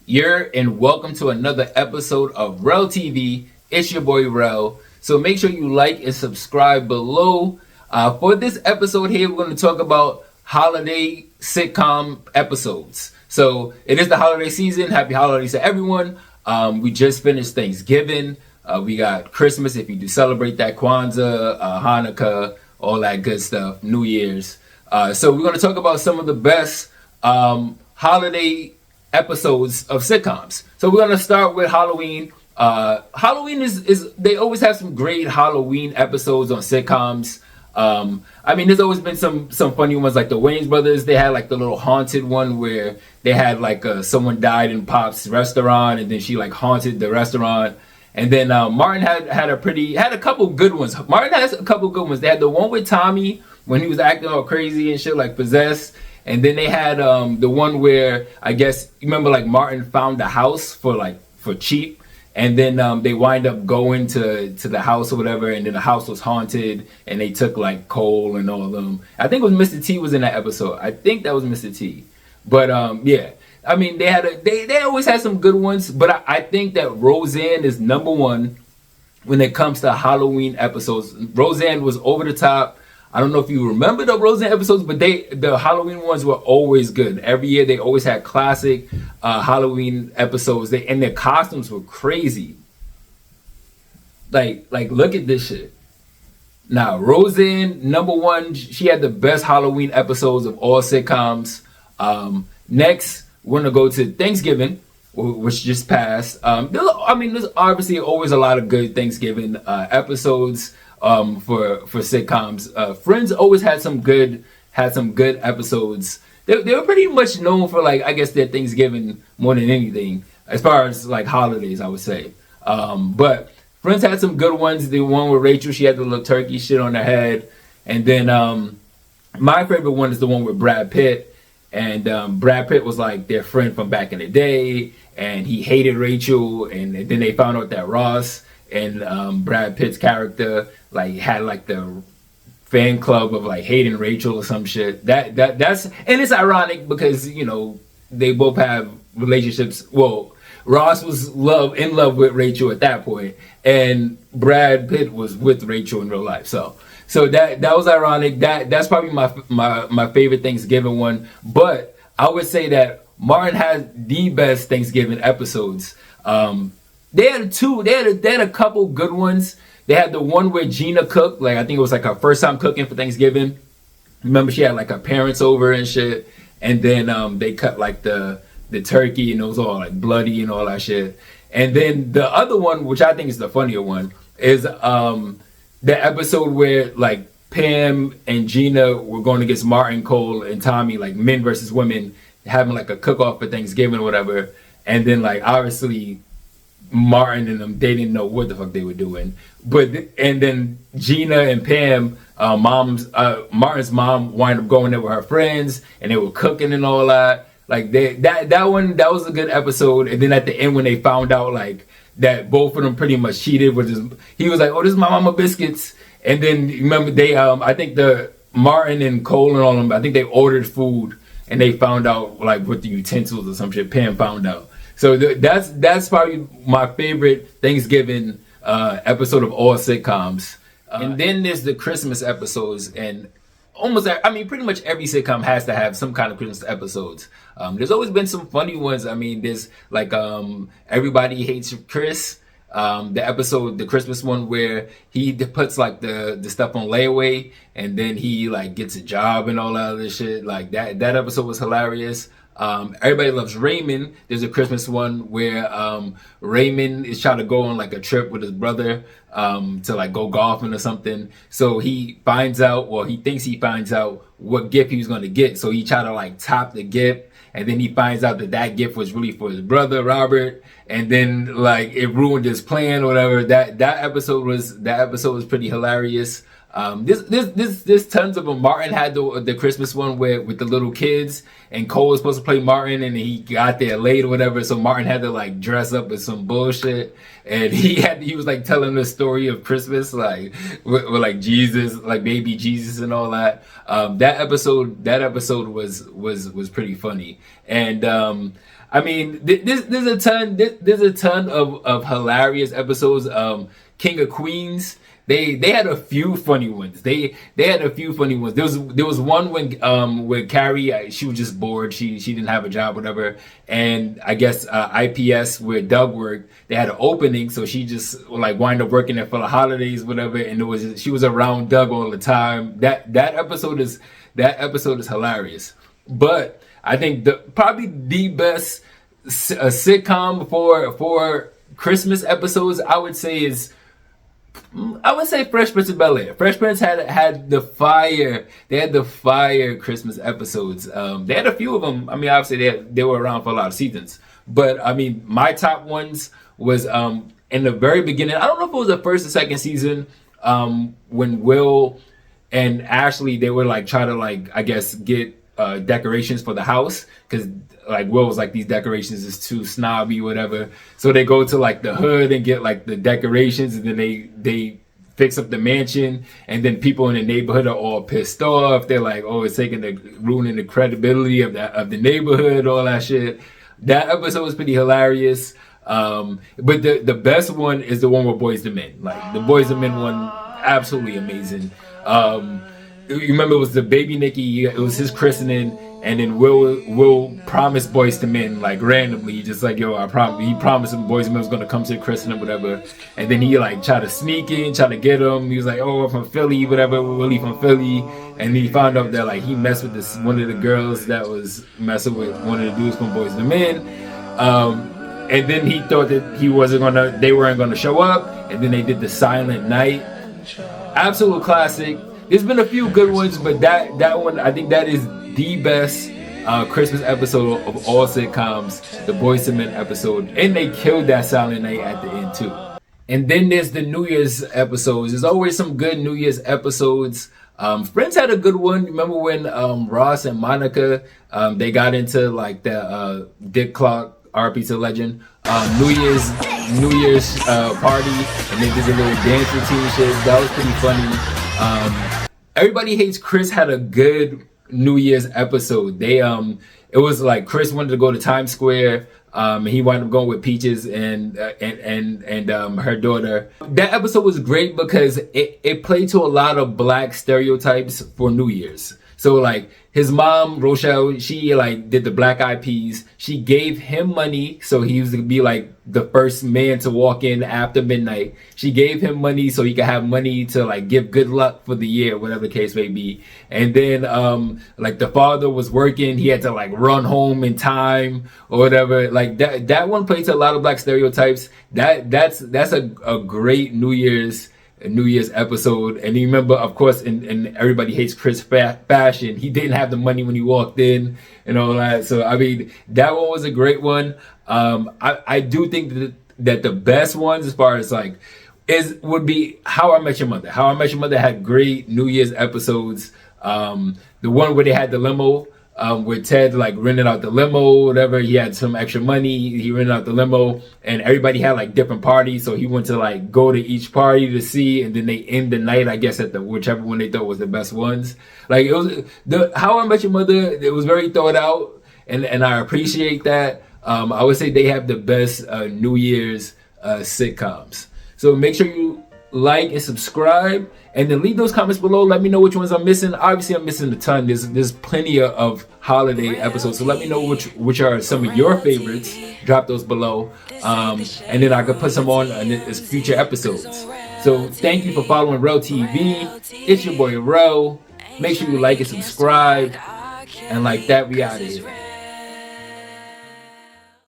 And welcome to another episode of Rell TV. It's your boy Rell. So make sure you like and subscribe below. For this episode here, we're going to talk about holiday sitcom episodes. So it is the holiday season. Happy holidays to everyone. We just finished Thanksgiving. We got Christmas if you do celebrate that, Kwanzaa, Hanukkah, all that good stuff, New Year's. So we're going to talk about some of the best holiday episodes of sitcoms. So we're gonna start with Halloween. Halloween is they always have some great Halloween episodes on sitcoms. I mean, there's always been some funny ones like the Wayans brothers. They had like the little haunted one where they had like someone died in Pop's restaurant and then she like haunted the restaurant. And then Martin had a couple good ones. Martin has a couple good ones. They had the one with Tommy when he was acting all crazy and shit, like possessed. And then they had the one where I guess you remember like Martin found the house for cheap, and then they wind up going to the house or whatever, and then the house was haunted, and they took like Cole and all of them. I think it was Mr. T was in that episode. I think that was Mr. T. But yeah, I mean they always had some good ones, but I think that Roseanne is number one when it comes to Halloween episodes. Roseanne was over the top. I don't know if you remember the Roseanne episodes, but the Halloween ones were always good. Every year they always had classic Halloween episodes. And their costumes were crazy. Like look at this shit. Now Roseanne, number one, she had the best Halloween episodes of all sitcoms. Next, we're gonna go to Thanksgiving, which just passed. There's obviously always a lot of good Thanksgiving episodes. For sitcoms, Friends always had some good episodes. They were pretty much known for like I guess their Thanksgiving more than anything as far as like holidays I would say. But Friends had some good ones. The one with Rachel, she had the little turkey shit on her head, and then my favorite one is the one with Brad Pitt. And Brad Pitt was like their friend from back in the day, and he hated Rachel, and then they found out that Ross and Brad Pitt's character like had like the fan club of like hating Rachel or some shit. That's and it's ironic because you know they both have relationships. Well, Ross was in love with Rachel at that point, and Brad Pitt was with Rachel in real life. So that was ironic. That's probably my favorite Thanksgiving one. But I would say that Martin has the best Thanksgiving episodes. They had two. They had a couple good ones. They had the one where Gina cooked. Like I think it was like her first time cooking for Thanksgiving. Remember, she had like her parents over and shit. And then they cut like the turkey and it was all like bloody and all that shit. And then the other one, which I think is the funnier one, is the episode where like Pam and Gina were going against Martin, Cole, and Tommy, like men versus women, having like a cook-off for Thanksgiving or whatever. And then like obviously Martin and them, they didn't know what the fuck they were doing. And then Gina and Pam, Martin's mom, wind up going there with her friends, and they were cooking and all that. Like that was a good episode. And then at the end when they found out like that both of them pretty much cheated he was like, "Oh, this is my mama biscuits." And then remember they, I think the Martin and Cole and all them, I think they ordered food and they found out like with the utensils or some shit. Pam found out. So that's probably my favorite Thanksgiving episode of all sitcoms. And then there's the Christmas episodes, and pretty much every sitcom has to have some kind of Christmas episodes. There's always been some funny ones. I mean, there's like Everybody Hates Chris. The Christmas one where he puts like the stuff on layaway, and then he like gets a job and all that other shit. Like that episode was hilarious. Everybody Loves Raymond. There's a Christmas one where Raymond is trying to go on like a trip with his brother to like go golfing or something. So he thinks he finds out what gift he was going to get. So he tried to like top the gift, and then he finds out that gift was really for his brother Robert, and then like it ruined his plan or whatever. That episode was pretty hilarious. There's tons of them. Martin had the Christmas one with the little kids, and Cole was supposed to play Martin, and he got there late or whatever. So Martin had to like dress up with some bullshit, and he was like telling the story of Christmas, like with like Jesus, like baby Jesus and all that. That episode was pretty funny, and I mean, there's a ton. There's a ton of hilarious episodes. King of Queens. They had a few funny ones. They had a few funny ones. There was one when with Carrie, she was just bored. She didn't have a job, whatever. And I guess IPS where Doug worked, they had an opening, so she just like wind up working there for the holidays, whatever. And she was around Doug all the time. That episode is hilarious. But I think probably the best sitcom for Christmas episodes, I would say Fresh Prince of Bel-Air. Fresh Prince had the fire. They had the fire Christmas episodes. They had a few of them. I mean, obviously they were around for a lot of seasons. But I mean, my top ones was in the very beginning. I don't know if it was the first or second season when Will and Ashley, they were like trying to like, I guess, get decorations for the house, because like Will was like, these decorations is too snobby, whatever. So they go to like the hood and get like the decorations, and then they fix up the mansion, and then people in the neighborhood are all pissed off. They're like, oh, it's ruining the credibility of the neighborhood, all that shit. That episode was pretty hilarious. But the best one is the one with Boys to Men. Like the Boys to Men one, absolutely amazing. You remember it was the baby Nicky, it was his christening, and then Will promised Boys to Men like randomly, just like, yo, he promised him Boys to Men was gonna come to the christening, whatever. And then he like tried to sneak in, try to get him. He was like, oh, I'm from Philly, whatever, Willie from Philly. And he found out that like he messed with one of the girls that was messing with one of the dudes from Boys to Men. And then he thought that they weren't gonna show up, and then they did the Silent Night. Absolute classic. There's been a few good ones, but that one, I think that is the best Christmas episode of all sitcoms, the Boys to Men episode. And they killed that Silent Night at the end too. And then there's the New Year's episodes. There's always some good New Year's episodes. Friends had a good one. Remember when Ross and Monica, they got into like the Dick Clark, R. Pizza legend, New Year's party, and they did a little dance routine shit. That was pretty funny. Everybody Hates Chris had a good New Year's episode. It was like Chris wanted to go to Times Square. He wound up going with Peaches and her daughter. That episode was great because it played to a lot of black stereotypes for New Year's. So like his mom, Rochelle, she like did the Black Eyed Peas. She gave him money so he was to be like the first man to walk in after midnight. She gave him money so he could have money to like give good luck for the year, whatever the case may be. And then like the father was working, he had to like run home in time or whatever. Like that one plays to a lot of black stereotypes. That's a great New Year's episode. And you remember, of course, in Everybody Hates Chris fashion, he didn't have the money when he walked in and all that. So I mean, that one was a great one. I do think that the best ones, as far as like, would be How I Met Your Mother. How I Met Your Mother had great New Year's episodes. The one where they had the limo, where Ted like rented out the limo, whatever. He had some extra money, he rented out the limo, and everybody had like different parties, so he went to like go to each party to see, and then they end the night, I guess, at whichever one they thought was the best ones. Like it was the How I Met Your Mother, it was very thought out, and I appreciate that. I would say they have the best New Year's sitcoms. So make sure you like and subscribe, and then leave those comments below. Let me know which ones I'm missing. Obviously I'm missing a ton. There's plenty of holiday episodes, so let me know which are some of your favorites. Drop those below, and then I could put some on as future episodes. So thank you for following Rell TV. It's your boy Rell. Make sure you like and subscribe, and like that, we out of here.